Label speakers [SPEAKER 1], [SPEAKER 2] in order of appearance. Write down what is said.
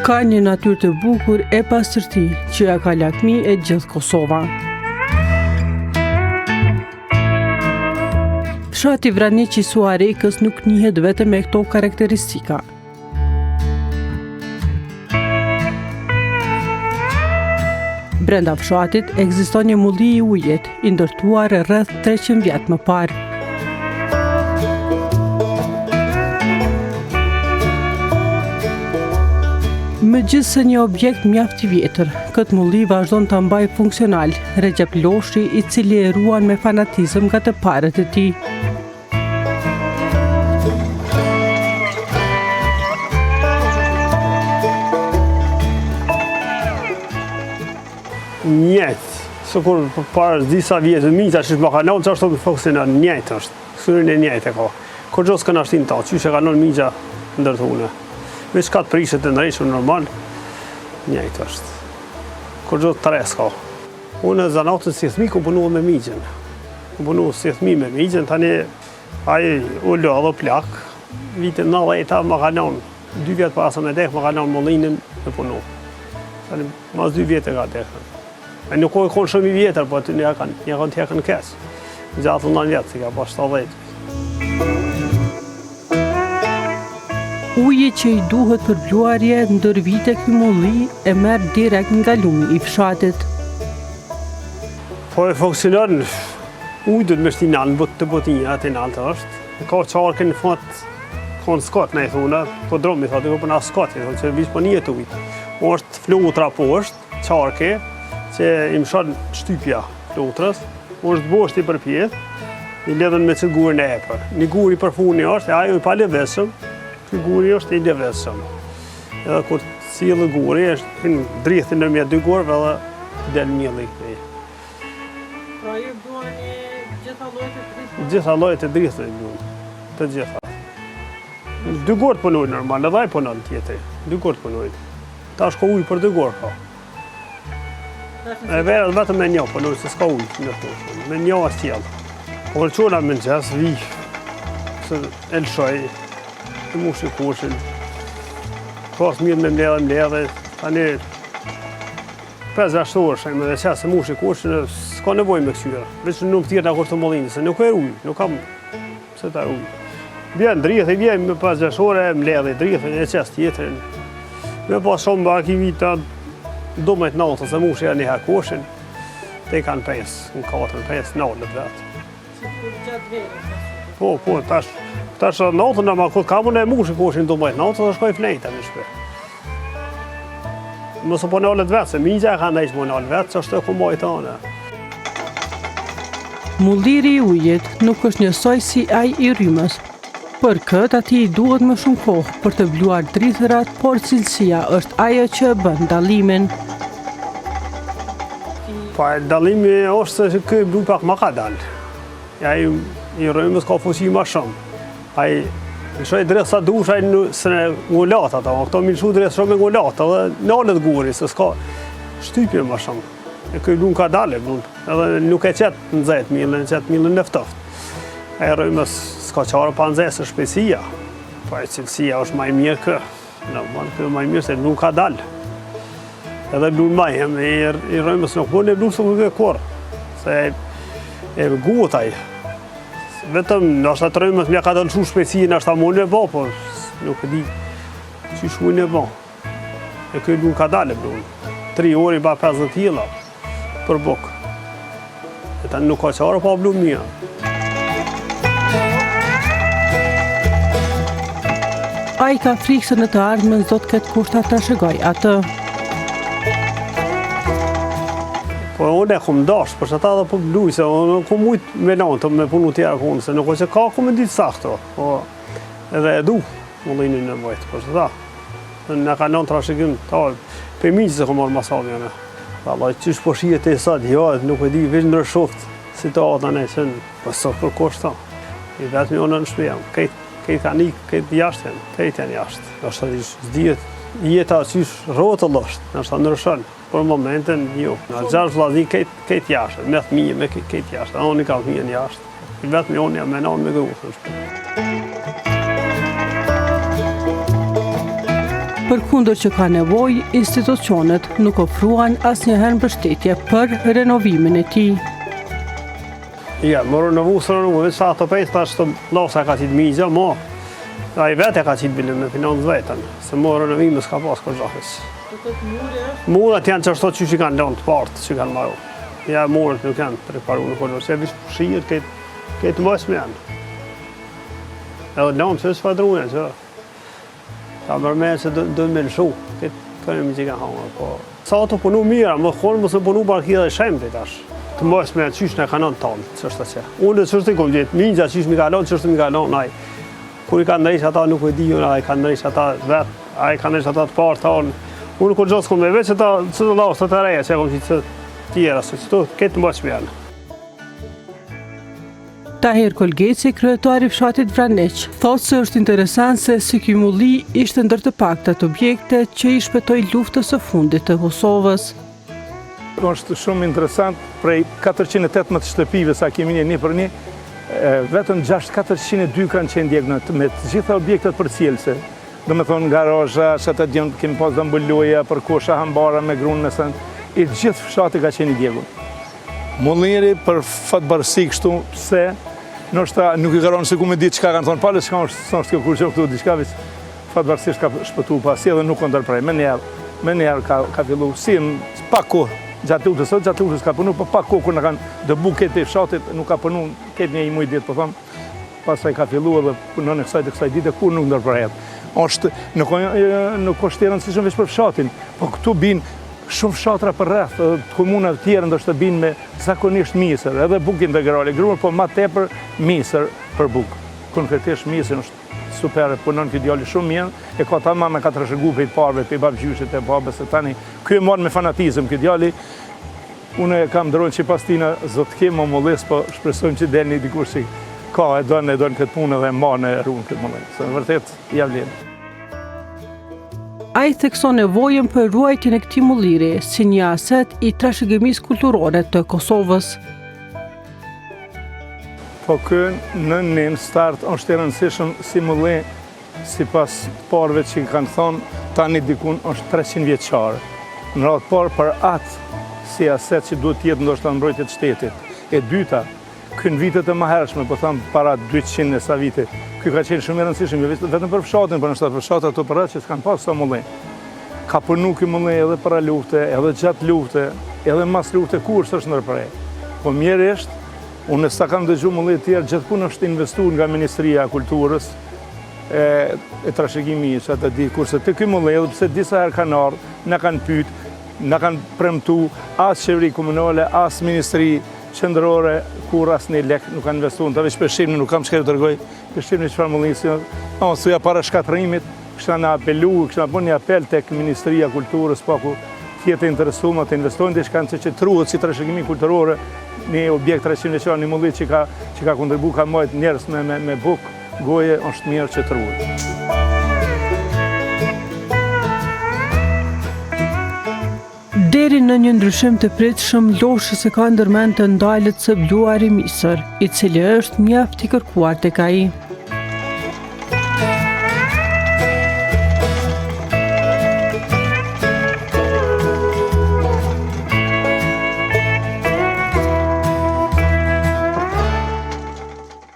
[SPEAKER 1] Ka një natyrë të bukur e pastërti që ja ka lakmi e gjithë Kosova. Fshati Vraniqi Suarekës nuk njihet vetëm me këto karakteristika. Brenda fshatit ekziston një mulli i ujit, i ndërtuar rreth 300 vjet më parë. Megjithëse një objekt mjaft i vjetër, këtë mulli vazhdon ta mbajë funksional Recep Loshi, i cili e ruan me fanatizëm nga të parët e tij.
[SPEAKER 2] Njëjtë, sikur para disa vjetë mita që më kanë që ashtu funksionon njëjtë është, syrin e njëjtë e ka. Kur s'kan ashtin ta, qyshe kanë mita ndërtune. Veç ka të prishet të ndrejshme normal, njëjtë është. Kur gjot të res ka. Unë zanatën si thmi ku punu me migjen. Ku punu si thmi me migjen, tani aji u lodhë plak, vitin 90 më kanon, 2 vjetë pas me dek më kanon mollinin me punu. Tani mas 2 vjetë e ka dekën. E nuk e konë shumë i vjetër, po një kanë tjekën kesë. Gjatë 9 vjetë, si ka pas 70.
[SPEAKER 1] Uji që i duhet për bluarje ndër vite ky mulli e merr direkt nga lumi i fshatit.
[SPEAKER 2] Po e funksionon, uji duhet me shti nalë të botinja, atë nalë është. Ka qarke në fund, ka në skot, ne i thuna, po dromi, thotë, ko përna skot, që vish po njët ujtë. Është flutra poshtë, qarke, që i mshon shtypja flutrës, është bosht i përpjet, i ledhen me që gurin e epër. Një guri për funi është, ajo i pa levesëm, ky guri është i levesëm. Edhe kur cilë guri, është drithin në mjetë 2 gorëve dhe del mjëlli këtej.
[SPEAKER 1] Pra ju duani gjitha llojet e drithin?
[SPEAKER 2] Gjitha llojet e drithin duan, të gjitha. 2 gorë punojnë normal, edhe ai punon tjetri. 2 gorë punojnë. Tash ka ujë për 2 gorë ka. E verë vetëm me një punojnë, se s'ka ujë në fushën. Me një as tjellë. Por qona me gjes, vi, se elshoj, të mushi kushin. Pas mirë me mledhe, tani 5 orë shajme dhe qesë mushi kushin, s'ka nevoj me kësyra. Veç në nuk tjerë në kur të mollinë, se nuk e ujë, nuk kam se ta ujë. Vjen drithë, vjen me 5 orë, mledhe drithë, e qesë tjetërin. Me pas shumë baki vita, 12 se mushi e njëherë kushin, te i kanë 5, në 4-5 nalët vetë.
[SPEAKER 1] Gjatë verës?
[SPEAKER 2] Po, tash natën ama kur kamën e mushi kushin 12 natën, dhe shkoj flejta në shpe. Mësë po nalët vetë, se migja e ka ndajsh po nalët vetë, që është të kumbajt anë.
[SPEAKER 1] Mulliri i ujit nuk është njësoj si ai i rrymës. Për këtë ati i duhet më shumë kohë për të bluar drithërat, por cilësia është ajo që e bën dallimin.
[SPEAKER 2] Pa dallimi është se këj blu pak ma ka dalë. I rrymës ka fuqi ma shumë. Ai shoj drejt sa dush, ai se ngullat ata, këto mi lëshu drejt shumë me ngullat, edhe nalët guri, se s'ka shtypje ma shumë. E këj blu ka dalë, edhe nuk e qetë në zetë millën, qetë millën nëftoft. Ai rrymës s'ka qarë pa nëzesë shpesia, pa e cilësia është maj mirë kë. Kë maj mirë se blu ka dalë. Edhe blu në majem, i rrymës nuk mund e blu së këke korë, se e gutaj. Vetëm, nështë atë rrymës mja ka të lëshu shpeci, nështë ta mund e bo, por nuk e di që shmujnë e bo. E këj blu ka dalë blu. 3 orë i ba 50 kila për bukë. E ta nuk ka qarë pa blu mija.
[SPEAKER 1] A i ka frikë se në të ardhmen do të ketë kushta të shëgoj atë.
[SPEAKER 2] Po unë e kom dash, për që ta dhe po bluj, se unë kom mujtë me lanë me punu tjera konë, se nuk o që ka kom e ditë sakto, po edhe e du mullinin e mojtë, për që ta. Në ka lanë trashëgim, ta pe miqë se kom marrë masavjene. Allah, qysh po shijet e sot, jo, nuk e di, veç në rëshoft, si ta atë në qenë, po sot për koshta. I vetë me onë në shpejem, kejtë ka nikë, kejtë jashtë jenë, kejtë janë jashtë. Nështë të zdijet, jeta qysh rotë lështë, nështë të nërshën. Për momenten, jo. Në 6 vllazni kejtë jashtë, me thmije me kejtë jashtë, a unë i ka thmije në jashtë. I vetë me unë jam me nanë me grushën.
[SPEAKER 1] Përkundër që ka nevojë, institucionet nuk ofruan asnjëherë mbështetje për renovimin e tij.
[SPEAKER 2] Ja, më renovu së renovu, veç sa ato pejtë tash të losa ka qitë migja, mo, a i vete ka qitë bilim me financë vetën, se më renovime s'ka pas për gjahës. Murat janë që ashtu që kanë lënë të partë, që kanë maru. Ja, murat nuk janë të reparu në kodrë, se vishë shirë këtë mësme janë. Edhe lëmë që s'fa drujnë, që ta mërmejnë që dënë me lëshu, këtë kënë që kanë hangë, po. Sa ato punu mira, më konë më se punu barkia dhe shembi tash. Të mos me qysh në kanon tonë, qështë të që. Unë qështë të kom gjithë, minja qysh mi kalon, qështë mi kalon, aj. Kur i kanë ndrejsh ata nuk e di, a i kanë ndrejsh ata vetë, a i kanë ndrejsh ata të parë tonë. Unë kur gjosë kom me veç që ta të lasë të reja, që e kom që të tjera, se që të këtë mos me janë.
[SPEAKER 1] Tahir Kolgeci, kryetari fshatit Vraniq, thotë se është interesant se si ky mulli ishte ndër të paktat objekte që i shpëtoi luftës së fundit të Kosovës.
[SPEAKER 3] Është shumë interesant, prej 418 shtëpive sa kemi një për një, vetëm 402 kanë qenë djegë me të gjitha objektet përcjellëse. Do me thonë garazha, që të djenë kemi pas dhe mbulloja, për kosha hambara me grunë me sënë, i gjithë fshati ka qenë i djegur. Mulliri për fatbarësi kështu, pse, nështë nuk i garonë se ku me ditë qka kanë thonë, pale qka është kjo kur që këtu, diçka vis fatbarësisht ka shpëtu pasi edhe nuk ndërprej, me njerë ka fillu, si pak kohë, gjatë lutës, gjatë lutës ka punu, për pak kohë kur në kanë dëbu këtë e fshatit, nuk ka punu këtë një i mujtë ditë, po thonë, pasaj ka fillu edhe punon e kësaj dite, kur nuk ndërprejet. Nuk është të rëndësishëm veç për fshatin, po këtu binë shumë fshatra për rreth, të komunat tjerë ndoshta binë me zakonisht misër, edhe buk integrale, grumër, po ma tepër misër për buk. Konkretisht misër është super, punon këtë djali shumë mirë, e ka ta mama ka të rëshëgu për i parve, për i babgjyshit e babes e tani. Kjo e marrë me fanatizm këtë djali, une kam drojnë që pas tina zotë kemë o mollis, po shpresojmë që del një dikur që ka e donë këtë punë dhe marrë në runë këtë mollis. Se në vërtet, javlenë.
[SPEAKER 1] A i thekso nevojën për ruajtjen e këtij mulliri si një aset i trashëgimisë kulturore të Kosovës.
[SPEAKER 3] Po në një start është e rëndësishëm si mulli, si pas parve që kanë thonë, tani dikun është 300 vjeqare. Në ratë parë për atë si aset që duhet jetë ndoshta mbrojtjet shtetit. E dyta, kënë vitet e mahershme, po thamë para 200 e sa vite, kjo ka qenë shumë e rëndësishëm, vetëm për fshatin, për nështë për fshatat të përrat që s'kanë pasë sa mulli. Ka përnu kjo mulli edhe para lufte, edhe gjatë lufte, edhe mas lufte kur së është ndërprej. Po mjerisht, unë sa kam dëgju mulli tjerë, gjithkun është investu nga Ministria e Kulturës e trashëgimi që atë di, kurse të kjo mulli, edhe pse disa herë kanë ardhë, në kanë pytë, në kanë premtu, as qeveri komunale, as Ministri qendrore, kur as një lek nuk kanë investu, në të veç përshimni, nuk kam shkeri të rgoj, përshimni që farë mullisë, suja para shkatërimit, kështa në apelu, kështa në bën një apel tek Ministria Kulturës, pa ku tjetë interesuar të investojnë, dhe shkanë që truhet si trashëgimi kulturore, një objekt 300 vjeçar, një mulli që ka kontribu, ka mojt njerës me buk, goje, është mirë që truhet.
[SPEAKER 1] Deri në një ndryshim të pritshëm, Loshës e ka ndërmend të ndalët së Bluari Misër, i cili është mjaft i kërkuar tek ai.